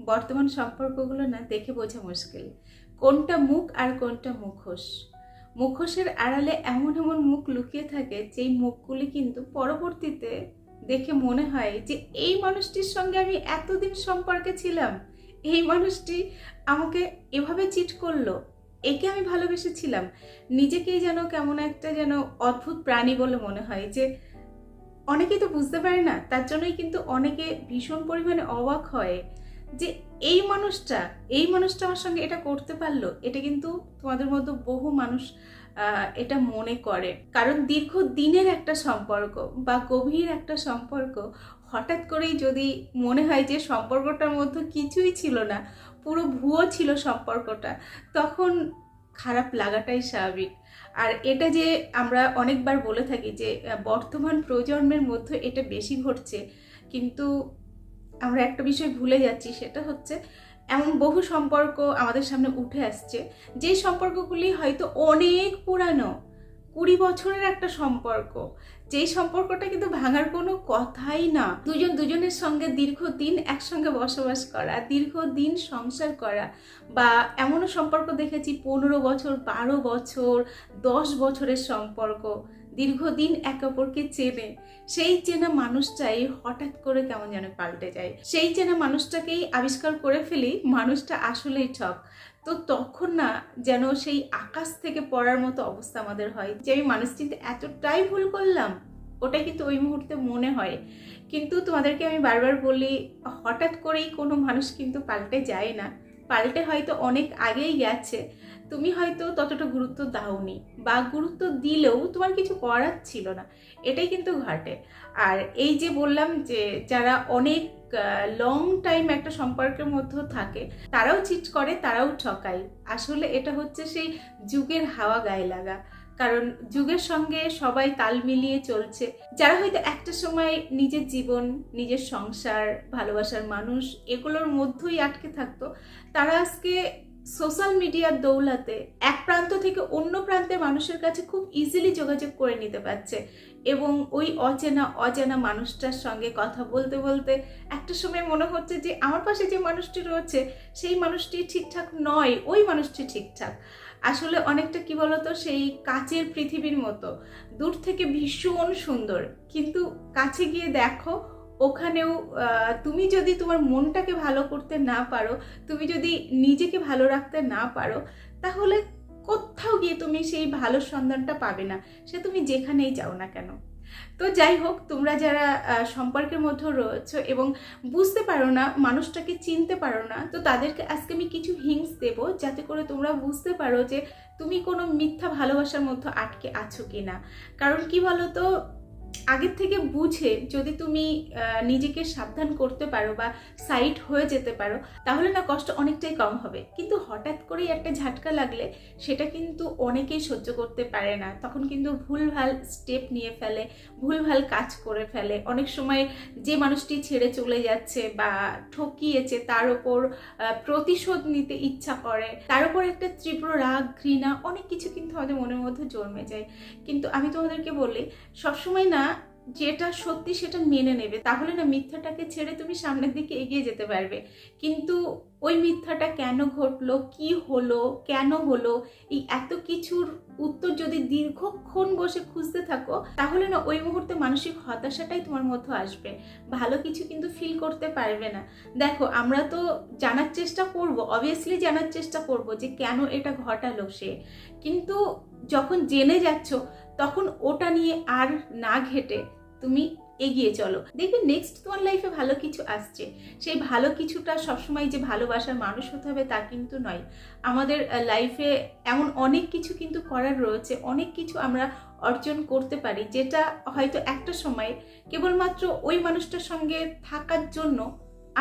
বর্তমান সম্পর্কগুলো না দেখে বোঝা মুশকিল কোনটা মুখ আর কোনটা মুখোশ। মুখোশের আড়ালে এমন এমন মুখ লুকিয়ে থাকে যেই মুখগুলি কিন্তু পরবর্তীতে দেখে মনে হয় যে এই মানুষটির সঙ্গে আমি এতদিন সম্পর্কে ছিলাম, এই মানুষটি আমাকে এভাবে চিট করলো, একে আমি ভালোবেসেছিলাম। নিজেকেই যেন কেমন একটা যেন অদ্ভুত প্রাণী বলে মনে হয়। যে অনেকেই তো বুঝতে পারে না, তার জন্যই কিন্তু অনেকে ভীষণ পরিমাণে অবাক হয় যে এই মানুষটা আমার সঙ্গে এটা করতে পারলো। এটা কিন্তু তোমাদের মধ্যে বহু মানুষ এটা মনে করে, কারণ দীর্ঘদিনের একটা সম্পর্ক বা গভীর একটা সম্পর্ক হঠাৎ করেই যদি মনে হয় যে সম্পর্কটার মধ্যে কিছুই ছিল না, পুরো ভুয়ো ছিল সম্পর্কটা, তখন খারাপ লাগাটাই স্বাভাবিক। আর এটা যে আমরা অনেকবার বলে থাকি যে বর্তমান প্রজন্মের মধ্যে এটা বেশি ঘটছে, কিন্তু আমরা একটা বিষয় ভুলে যাচ্ছি, সেটা হচ্ছে এমন বহু সম্পর্ক আমাদের সামনে উঠে আসছে যে সম্পর্কগুলি হয়তো অনেক পুরানো, 20 বছরের একটা সম্পর্ক, যেই সম্পর্কটা কিন্তু ভাঙার কোনো কথাই না। দুজন দুজনের সঙ্গে দীর্ঘদিন একসঙ্গে বসবাস করা, দীর্ঘদিন সংসার করা, বা এমনও সম্পর্ক দেখেছি 15 বছর, 12 বছর, 10 বছরের সম্পর্ক, দীর্ঘদিন একে অপরকে চেনে। সেই চেনা মানুষটাই হঠাৎ করে কেমন যেন পাল্টে যায়, সেই চেনা মানুষটাকেই আবিষ্কার করে ফেলি মানুষটা আসলেই ঠক। তো তখন না যেন সেই আকাশ থেকে পড়ার মতো অবস্থা আমাদের হয় যে আমি মানুষটিতে এতটাই ভুল করলাম, ওটা কিন্তু ওই মুহূর্তে মনে হয়। কিন্তু তোমাদেরকে আমি বারবার বলি, হঠাৎ করেই কোনো মানুষ কিন্তু পাল্টে যায় না, পাল্টে হয়তো অনেক আগেই গেছে, তুমি হয়তো ততটা গুরুত্ব দাওনি, বা গুরুত্ব দিলেও তোমার কিছু করার ছিল না, এটাই কিন্তু ঘটে। আর এই যে বললাম যে যারা অনেক লং টাইম একটা সম্পর্কের মধ্যে থাকে, তারাও চিট করে, তারাও ঠকায়। আসলে এটা হচ্ছে সেই যুগের হাওয়া গায়ে লাগা, কারণ যুগের সঙ্গে সবাই তাল মিলিয়ে চলছে। যারা হয়তো একটা সময় নিজের জীবন, নিজের সংসার, ভালোবাসার মানুষ এগুলোর মধ্যেই আটকে থাকতো, তারা আজকে সোশ্যাল মিডিয়ার দৌলতে এক প্রান্ত থেকে অন্য প্রান্তের মানুষের কাছে খুব ইজিলি যোগাযোগ করে নিতে পারছে, এবং ওই অজানা মানুষটার সঙ্গে কথা বলতে বলতে একটা সময় মনে হচ্ছে যে আমার পাশে যে মানুষটি রয়েছে সেই মানুষটি ঠিকঠাক নয়, ওই মানুষটি ঠিকঠাক। আসলে অনেকটা কি বলতো, সেই কাচের পৃথিবীর মতো, দূর থেকে ভীষণ সুন্দর, কিন্তু কাছে গিয়ে দেখো ওখানেও তুমি যদি তোমার মনটাকে ভালো করতে না পারো, তুমি যদি নিজেকে ভালো রাখতে না পারো, তাহলে কোথাও গিয়ে তুমি সেই ভালো সন্ধানটা পাবে না, সে তুমি যেখানেই যাও না কেন। তো যাই হোক, তোমরা যারা সম্পর্কের মধ্যে রয়েছো এবং বুঝতে পারো না, মানুষটাকে চিনতে পারো না, তো তাদেরকে আজকে আমি কিছু হিংস দেব, যাতে করে তোমরা বুঝতে পারো যে তুমি কোনো মিথ্যা ভালোবাসার মধ্যে আটকে আছো কিনা। কারণ কি বলো তো, আগের থেকে বুঝে যদি তুমি নিজেকে সাবধান করতে পারো বা সাইড হয়ে যেতে পারো, তাহলে না কষ্ট অনেকটাই কম হবে। কিন্তু হঠাৎ করেই একটা ঝাটকা লাগলে সেটা কিন্তু অনেকেই সহ্য করতে পারে না, তখন কিন্তু ভুলভাল স্টেপ নিয়ে ফেলে, ভুলভাল কাজ করে ফেলে। অনেক সময় যে মানুষটি ছেড়ে চলে যাচ্ছে বা ঠকিয়েছে তার ওপর প্রতিশোধ নিতে ইচ্ছা করে, তার উপর একটা তীব্র রাগ, ঘৃণা, অনেক কিছু কিন্তু আমাদের মনের মধ্যে জন্মে যায়। কিন্তু আমি তোমাদেরকে বলি, সবসময় না যেটা সত্যি সেটা মেনে নেবে, তাহলে না মিথ্যাটাকে ছেড়ে তুমি সামনের দিকে এগিয়ে যেতে পারবে। কিন্তু ওই মিথ্যাটা কেন ঘটলো, কি হলো, কেন হলো, এই এত কিছুর উত্তর যদি দীর্ঘক্ষণ বসে খুঁজতে থাকো, তাহলে না ওই মুহূর্তে মানসিক হতাশাটাই তোমার মধ্যে আসবে, ভালো কিছু কিন্তু ফিল করতে পারবে না। দেখো, আমরা তো জানার চেষ্টা করব, অবভিয়াসলি জানার চেষ্টা করব যে কেন এটা ঘটালো সে, কিন্তু যখন জেনে যাচ্ছ তখন ওটা নিয়ে আর না ঘেটে তুমি এগিয়ে চলো, দেখবে নেক্সট তোমার লাইফে ভালো কিছু আসছে। সেই ভালো কিছুটা সবসময় যে ভালোবাসার মানুষ হতে হবে তা কিন্তু নয়। আমাদের লাইফে এমন অনেক কিছু কিন্তু করার রয়েছে, অনেক কিছু আমরা অর্জন করতে পারি, যেটা হয়তো একটা সময় কেবলমাত্র ওই মানুষটার সঙ্গে থাকার জন্য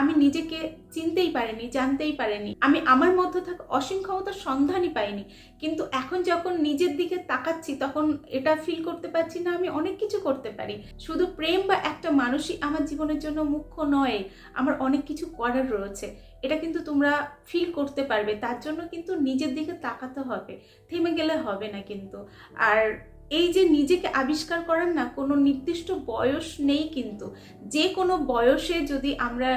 আমি নিজেকে চিনতেই পারিনি, জানতেই পারিনি, আমি আমার মধ্যে থাকা অসীম ক্ষমতার সন্ধানই পাইনি। কিন্তু এখন যখন নিজের দিকে তাকাচ্ছি, তখন এটা ফিল করতে পারছি না আমি অনেক কিছু করতে পারি। শুধু প্রেম বা একটা মানুষই আমার জীবনের জন্য মুখ্য নয়, আমার অনেক কিছু করার রয়েছে, এটা কিন্তু তোমরা ফিল করতে পারবে। তার জন্য কিন্তু নিজের দিকে তাকাতে হবে, থেমে গেলে হবে না কিন্তু। আর এই যে নিজেকে আবিষ্কার করার না কোনো নির্দিষ্ট বয়স নেই, কিন্তু যে কোনো বয়সে যদি আমরা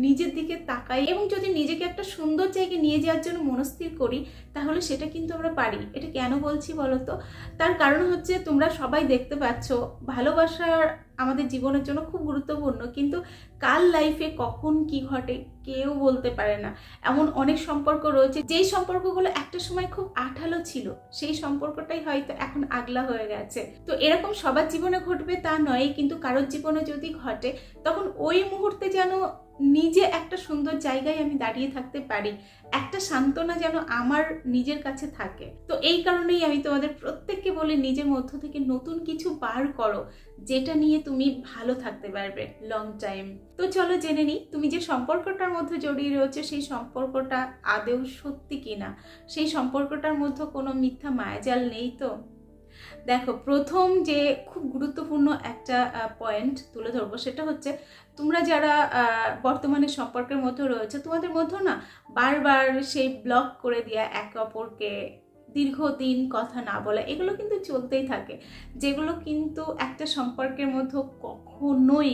নিজের দিকে তাকাই এবং যদি নিজেকে একটা সুন্দর জায়গায় নিয়ে যাওয়ার জন্য মনস্থির করি, তাহলে সেটা কিন্তু আমরা পারি। এটা কেন বলছি বলো তো? তার কারণ হচ্ছে, তোমরা সবাই দেখতে পাচ্ছ ভালোবাসার আমাদের জীবনের জন্য খুব গুরুত্বপূর্ণ, কিন্তু কার লাইফে কখন কি ঘটে কেউ বলতে পারে না। এমন অনেক সম্পর্ক রয়েছে যেই সম্পর্কগুলো একটা সময় খুব আঠালো ছিল, সেই সম্পর্কটাই হয়তো এখন আগলা হয়ে গেছে। তো এরকম সবার জীবনে ঘটবে তা নয়, কিন্তু কারোর জীবনে যদি ঘটে, তখন ওই মুহূর্তে যেন নিজে একটা সুন্দর জায়গায় আমি দাঁড়িয়ে থাকতে পারি, একটা সান্ত্বনা যেন আমার নিজের কাছে থাকে। তো এই কারণেই আমি তোমাদের প্রত্যেককে বলি, নিজের মধ্য থেকে নতুন কিছু বার করো, যেটা নিয়ে তুমি ভালো থাকতে পারবে লং টাইম। তো চলো জেনে নিই, তুমি যে সম্পর্কটার মধ্যে জড়িয়ে রয়েছে সেই সম্পর্কটা আদৌ সত্যি কিনা, সেই সম্পর্কটার মধ্যে কোনো মিথ্যা মায়াজাল নেই তো। দেখো, প্রথম যে খুব গুরুত্বপূর্ণ একটা পয়েন্ট তুলে ধরবো, সেটা হচ্ছে তোমরা যারা বর্তমানে সম্পর্কের মধ্যে রয়েছে, তোমাদের মধ্যে না বারবার সেই ব্লক করে দেওয়া, একে অপরকে দীর্ঘদিন কথা না বলা, এগুলো কিন্তু চলতেই থাকে, যেগুলো কিন্তু একটা সম্পর্কের মধ্যে কখনোই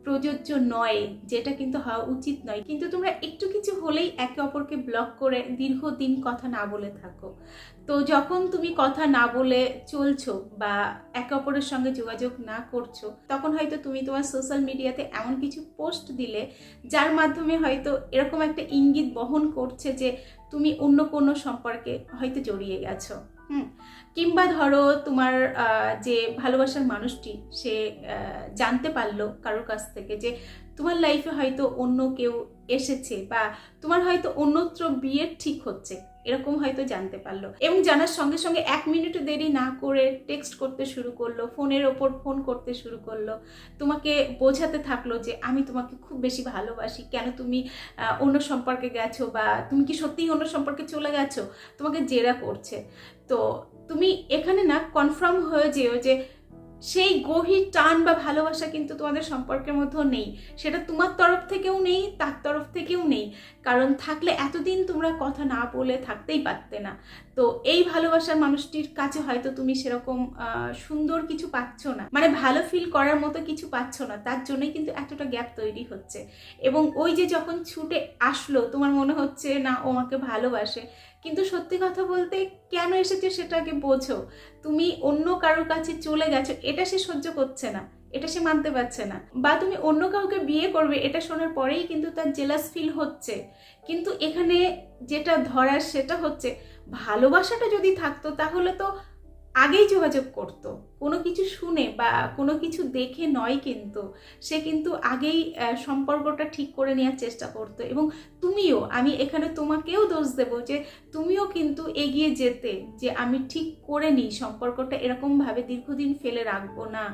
প্রযোজ্য নয়, যেটা কিন্তু হওয়া উচিত নয়। কিন্তু তোমরা একটু কিছু হলেই একে অপরকে ব্লক করে দীর্ঘদিন কথা না বলে থাকো। তো যখন তুমি কথা না বলে চলছো বা একে অপরের সঙ্গে যোগাযোগ না করছো, তখন হয়তো তুমি তোমার সোশ্যাল মিডিয়াতে এমন কিছু পোস্ট দিলে, যার মাধ্যমে হয়তো এরকম একটা ইঙ্গিত বহন করছে যে তুমি অন্য কোনো সম্পর্কে হয়তো জড়িয়ে গেছো। কিংবা ধরো তোমার যে ভালোবাসার মানুষটি, সে জানতে পারলো কারোর কাছ থেকে যে তোমার লাইফে হয়তো অন্য কেউ এসেছে, বা তোমার হয়তো অন্যত্র বিয়ের ঠিক হচ্ছে, এরকম হয়তো জানতে পারলো, এবং জানার সঙ্গে সঙ্গে 1 মিনিটও দেরি না করে টেক্সট করতে শুরু করলো, ফোনের ওপর ফোন করতে শুরু করলো, তোমাকে বোঝাতে থাকলো যে আমি তোমাকে খুব বেশি ভালোবাসি, কেন তুমি অন্য সম্পর্কে গেছো, বা তুমি কি সত্যিই অন্য সম্পর্কে চলে গেছো, তোমাকে জেরা করছে। তো তুমি এখানে না কনফার্ম হয়ে যেও যে সেই গভীর টান বা ভালোবাসা কিন্তু তোমাদের সম্পর্কের মধ্যেও নেই, সেটা তোমার তরফ থেকেও নেই, তার তরফ থেকেও নেই। কারণ থাকলে এতদিন তোমরা কথা না বলে থাকতেই পারতে না। তো এই ভালোবাসার মানুষটির কাছে হয়তো তুমি সেরকম সুন্দর কিছু পাচ্ছ না, মানে ভালো ফিল করার মতো কিছু পাচ্ছ না, তার জন্যই কিন্তু এতটা গ্যাপ তৈরি হচ্ছে। এবং ওই যে যখন ছুটে আসলো, তোমার মনে হচ্ছে না ও আমাকে ভালোবাসে, কিন্তু সত্যি কথা বলতে কেন এসেছে সেটাকে বোঝো। তুমি অন্য কারোর কাছে চলে গেছো, এটা সে সহ্য করছে না, এটা সে মানতে পারছে না। বা তুমি অন্য কাউকে বিয়ে করবে, এটা শোনার পরেই কিন্তু তার জেলাস ফিল হচ্ছে। কিন্তু এখানে যেটা ধরার সেটা হচ্ছে, ভালোবাসাটা যদি থাকতো তাহলে তো আগেই যোগাযোগ করতো, কোনো কিছু শুনে বা কোনো কিছু দেখে নয়, কিন্তু সে কিন্তু আগেই সম্পর্কটা ঠিক করে নেওয়ার চেষ্টা করতো। এবং তুমিও, আমি এখানে তোমাকেও দোষ দেবো যে তুমিও কিন্তু এগিয়ে যেতে, যে আমি ঠিক করে নিই সম্পর্কটা, এরকমভাবে দীর্ঘদিন ফেলে রাখবো না।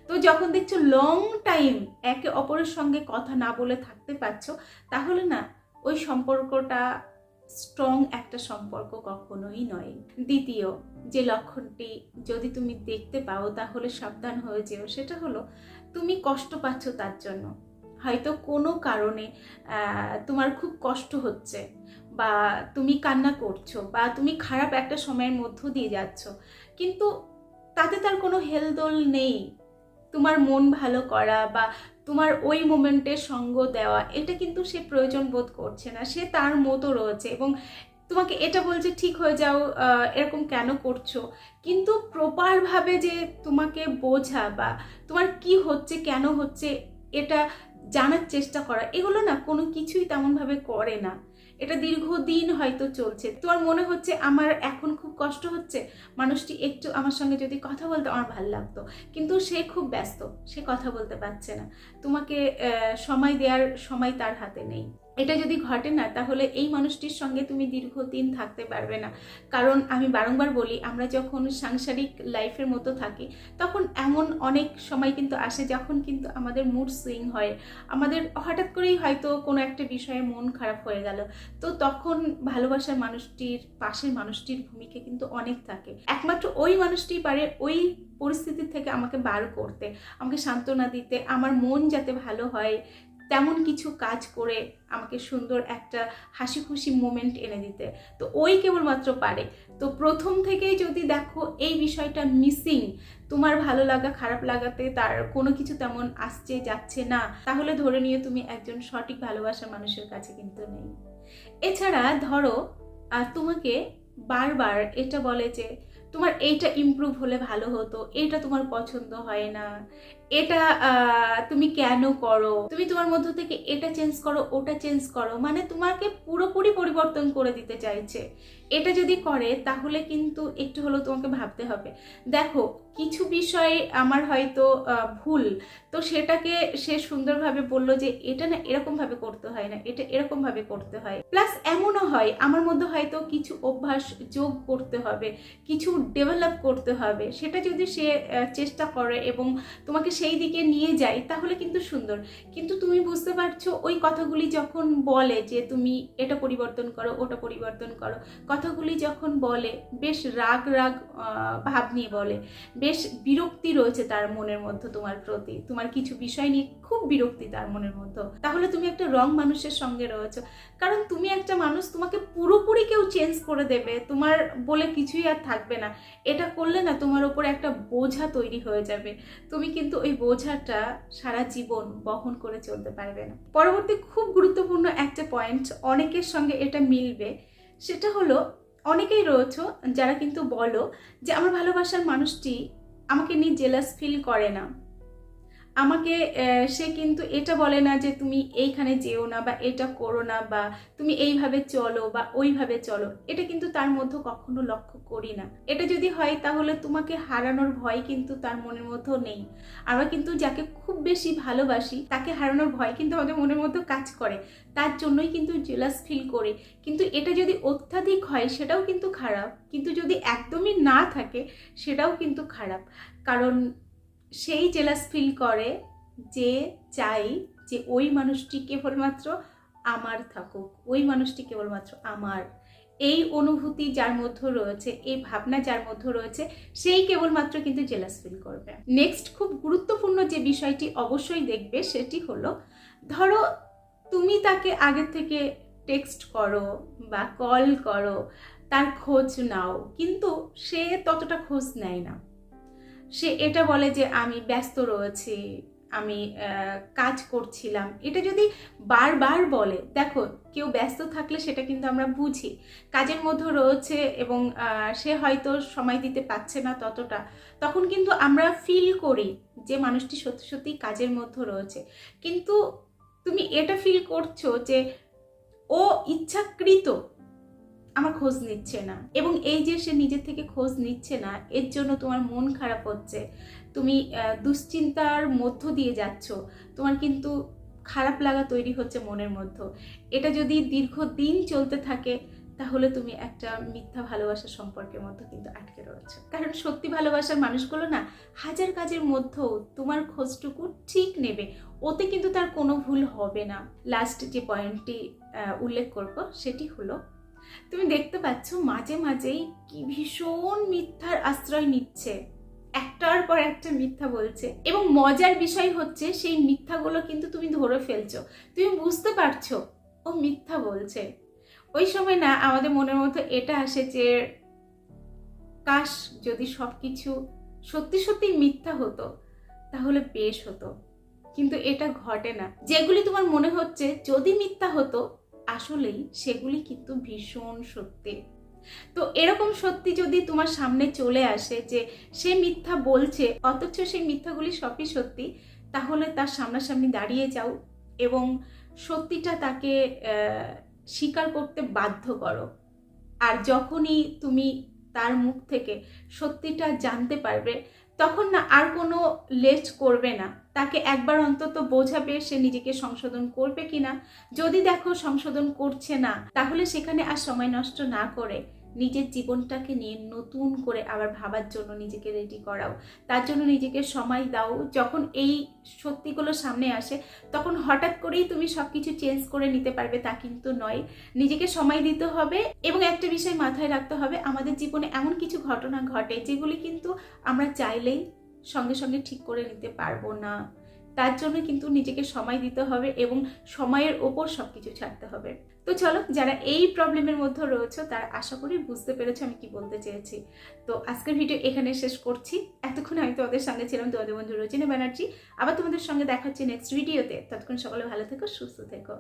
তো যখন দেখছো লং টাইম একে অপরের সঙ্গে কথা না বলে থাকতে পারছো, তাহলে না ওই সম্পর্কটা স্ট্রং একটা সম্পর্ক কখনোই নয়। দ্বিতীয় যে লক্ষণটি যদি তুমি দেখতে পাও, তাহলে সাবধান হয়ে যেও, সেটা হলো তুমি কষ্ট পাচ্ছ তার জন্য। হয়তো কোনো কারণে তোমার খুব কষ্ট হচ্ছে, বা তুমি কান্না করছো, বা তুমি খারাপ একটা সময়ের মধ্য দিয়ে যাচ্ছ, কিন্তু তাতে তার কোনো হেলদোল নেই তোমার মন ভালো করা বা তোমার ওই মোমেন্টে সঙ্গ দেওয়া, এটা কিন্তু সে প্রয়োজন বোধ করছে না। সে তার মতো রয়েছে এবং তোমাকে এটা বলছে ঠিক হয়ে যাও, এরকম কেন করছো, কিন্তু প্রপারভাবে যে তোমাকে বোঝা বা তোমার কি হচ্ছে, কেন হচ্ছে, এটা জানার চেষ্টা করা, এগুলো না কোনো কিছুই তেমনভাবে করে না। এটা দীর্ঘদিন হয়তো চলছে, তোমার মনে হচ্ছে আমার এখন খুব কষ্ট হচ্ছে, মানুষটি একটু আমার সঙ্গে যদি কথা বলতো আমার ভালো লাগতো, কিন্তু সে খুব ব্যস্ত, সে কথা বলতে পারছে না, তোমাকে সময় দেওয়ার সময় তার হাতে নেই। এটা যদি ঘটে না, তাহলে এই মানুষটির সঙ্গে তুমি দীর্ঘদিন থাকতে পারবে না। কারণ আমি বারংবার বলি, আমরা যখন সাংসারিক লাইফের মতো থাকি, তখন এমন অনেক সময় কিন্তু আসে যখন কিন্তু আমাদের মুড সুইং হয়, আমাদের হঠাৎ করেই হয়তো কোনো একটা বিষয়ে মন খারাপ হয়ে গেল। তো তখন ভালোবাসার মানুষটির, পাশের মানুষটির ভূমিকা কিন্তু অনেক থাকে। একমাত্র ওই মানুষটি পারে ওই পরিস্থিতি থেকে আমাকে বার করতে, আমাকে সান্ত্বনা দিতে, আমার মন যাতে ভালো হয়, তেমন কিছু কাজ করে আমাকে সুন্দর একটা হাসি খুশি মোমেন্ট এনে দিতে। তো ওই কেবলমাত্র পারে। তো প্রথম থেকেই যদি দেখো এই বিষয়টা মিসিং, তোমার ভালো লাগা খারাপ লাগাতে তার কোনো কিছু তেমন আসছে যাচ্ছে না, তাহলে ধরে নিয়ে তুমি একজন সঠিক ভালোবাসার মানুষের কাছে কিন্তু নেই। এছাড়া ধরো তোমাকে বারবার এটা বলে যে তোমার এইটা ইমপ্রুভ হলে ভালো হতো, এটা তোমার পছন্দ হয় না, এটা তুমি কেন করো, তুমি তোমার মধ্য থেকে এটা চেঞ্জ করো ওটা চেঞ্জ করো, মানে তোমাকে পুরোপুরি পরিবর্তন করে দিতে চাইছে। এটা যদি করে তাহলে কিন্তু একটু হলেও তোমাকে ভাবতে হবে। দেখো কিছু বিষয়ে আমার হয়তো ভুল, তো সেটাকে সে সুন্দরভাবে বললো যে এটা না এরকম ভাবে করতে হয় না, এটা এরকম ভাবে করতে হয়। প্লাস এমনও হয় আমার মধ্যে হয়তো কিছু অভ্যাস যোগ করতে হবে, কিছু ডেভেলপ করতে হবে, সেটা যদি সে চেষ্টা করে এবং তোমাকে সেই দিকে নিয়ে যায় তাহলে কিন্তু সুন্দর। কিন্তু তুমি বুঝতে পারছো ওই কথাগুলি যখন বলে যে তুমি এটা পরিবর্তন করো ওটা পরিবর্তন করো, কথাগুলি যখন বলে বেশ রাগ রাগ ভাব নিয়ে বলে, বেশ বিরক্তি রয়েছে তার মনের মধ্যে তোমার প্রতি, তোমার কিছু বিষয় নিয়ে খুব বিরক্তি তার মনের মধ্যে, তাহলে তুমি একটা রং মানুষের সঙ্গে রয়েছো। কারণ তুমি একটা মানুষ, তোমাকে পুরোপুরি কেউ চেঞ্জ করে দেবে, তোমার বলে কিছুই আর থাকবে না, এটা করলে না তোমার উপরে একটা বোঝা তৈরি হয়ে যাবে, তুমি কিন্তু ওই বোঝাটা সারা জীবন বহন করে চলতে পারবে না। পরবর্তী খুব গুরুত্বপূর্ণ একটা পয়েন্ট, অনেকের সঙ্গে এটা মিলবে, সেটা হলো অনেকেই রয়েছে যারা কিন্তু বলো যে আমার ভালোবাসার মানুষটি আমাকে নিয়ে জেলাস ফিল করে না, আমাকে সে কিন্তু এটা বলে না যে তুমি এইখানে যেও না বা এটা করো না বা তুমি এইভাবে চলো বা ওইভাবে চলো, এটা কিন্তু তার মধ্যে কখনো লক্ষ্য করি না। এটা যদি হয় তাহলে তোমাকে হারানোর ভয় কিন্তু তার মনের মধ্যেও নেই। আমরা কিন্তু যাকে খুব বেশি ভালোবাসি তাকে হারানোর ভয় কিন্তু আমাদের মনের মধ্যে কাজ করে, তার জন্যই কিন্তু জেলাস ফিল করি। কিন্তু এটা যদি অত্যাধিক হয় সেটাও কিন্তু খারাপ, কিন্তু যদি একদমই না থাকে সেটাও কিন্তু খারাপ। কারণ সেই জেলাস ফিল করে যে চাই যে ওই মানুষটি কেবলমাত্র আমার থাকুক, ওই মানুষটি কেবলমাত্র আমার, এই অনুভূতি যার মধ্যে রয়েছে, এই ভাবনা যার মধ্যে রয়েছে, সেই কেবলমাত্র কিন্তু জেলাস ফিল করবে। নেক্সট খুব গুরুত্বপূর্ণ যে বিষয়টি অবশ্যই দেখবে সেটি হলো, ধরো তুমি তাকে আগে থেকে টেক্সট করো বা কল করো, তার খোঁজ নাও, কিন্তু সে ততটা খোঁজ নেয় না। সে এটা বলে যে আমি ব্যস্ত রয়েছি, আমি কাজ করছিলাম, এটা যদি বারবার বলে, দেখো কেউ ব্যস্ত থাকলে সেটা কিন্তু আমরা বুঝি, কাজের মধ্যে রয়েছে এবং সে হয়তো সময় দিতে পারছে না ততটা, তখন কিন্তু আমরা ফিল করি যে মানুষটি সত্যি সত্যি কাজের মধ্যে রয়েছে। কিন্তু তুমি এটা ফিল করছো যে ও ইচ্ছাকৃত আমার খোঁজ নিচ্ছে না, এবং এই যে সে নিজের থেকে খোঁজ নিচ্ছে না এর জন্য তোমার মন খারাপ হচ্ছে, তুমি দুশ্চিন্তার মধ্য দিয়ে যাচ্ছ, তোমার কিন্তু খারাপ লাগা তৈরি হচ্ছে মনের মধ্যে। এটা যদি দীর্ঘদিন চলতে থাকে তাহলে তুমি একটা মিথ্যা ভালোবাসার সম্পর্কের মধ্যে কিন্তু আটকে রয়েছে। কারণ সত্যি ভালোবাসার মানুষগুলো না হাজার কাজের মধ্যেও তোমার খোঁজটুকু ঠিক নেবে, ওতে কিন্তু তার কোনো ভুল হবে না। লাস্ট যে পয়েন্টটি উল্লেখ করব সেটি হলো, তুমি দেখতে পাচ্ছ মাঝে মাঝেই কি ভীষণ মিথ্যার আশ্রয় নিচ্ছে, একটার পর একটা মিথ্যা বলছে, এবং মজার বিষয় হচ্ছে সেই মিথ্যাগুলো কিন্তু তুমি ধরে ফেলছো, তুমি বুঝতে পারছো ও মিথ্যা বলছে। ওই সময় না আমাদের মনের মধ্যে এটা আসে যে কাশ যদি সবকিছু সত্যি সত্যি মিথ্যা হতো তাহলে বেশ হতো, কিন্তু এটা ঘটে না। যেগুলি তোমার মনে হচ্ছে যদি মিথ্যা হতো আসলেই সেগুলি কিন্তু ভীষণ সত্যি। তো এরকম সত্যি যদি তোমার সামনে চলে আসে যে সে মিথ্যা বলছে অথচ সেই মিথ্যাগুলি সবই সত্যি, তাহলে তার সামনাসামনি দাঁড়িয়ে যাও এবং সত্যিটা তাকে স্বীকার করতে বাধ্য করো। আর যখনই তুমি তার মুখ থেকে সত্যিটা জানতে পারবে তখন না আর কোনো লেট করবে না, তাকে একবার অন্তত বোঝাবে সে নিজেকে সংশোধন করবে কিনা। যদি দেখো সংশোধন করছে না তাহলে সেখানে আর সময় নষ্ট না করে নিজের জীবনটাকে নিয়ে নতুন করে আবার ভাবার জন্য নিজেকে রেডি করাও, তার জন্য নিজেকে সময় দাও। যখন এই সত্যিগুলো সামনে আসে তখন হঠাৎ করেই তুমি সবকিছু চেঞ্জ করে নিতে পারবে তা কিন্তু নয়, নিজেকে সময় দিতে হবে। এবং একটা বিষয় মাথায় রাখতে হবে, আমাদের জীবনে এমন কিছু ঘটনা ঘটে যেগুলি কিন্তু আমরা চাইলেই সঙ্গে সঙ্গে ঠিক করে নিতে পারবো না, তার জন্য কিন্তু নিজেকে সময় দিতে হবে এবং সময়ের ওপর সব কিছু ছাড়তে হবে। তো চলো, যারা এই প্রবলেমের মধ্যে রয়েছে তারা আশা করি বুঝতে পেরেছো আমি কি বলতে চেয়েছি। তো আজকের ভিডিও এখানে শেষ করছি। এতক্ষণ আমি তোমাদের সঙ্গে ছিলাম তোমাদের বন্ধু রোজিনা ব্যানার্জি। আবার তোমাদের সঙ্গে দেখা হচ্ছে নেক্সট ভিডিওতে। ততক্ষণ সকলে ভালো থেকো, সুস্থ থেকো।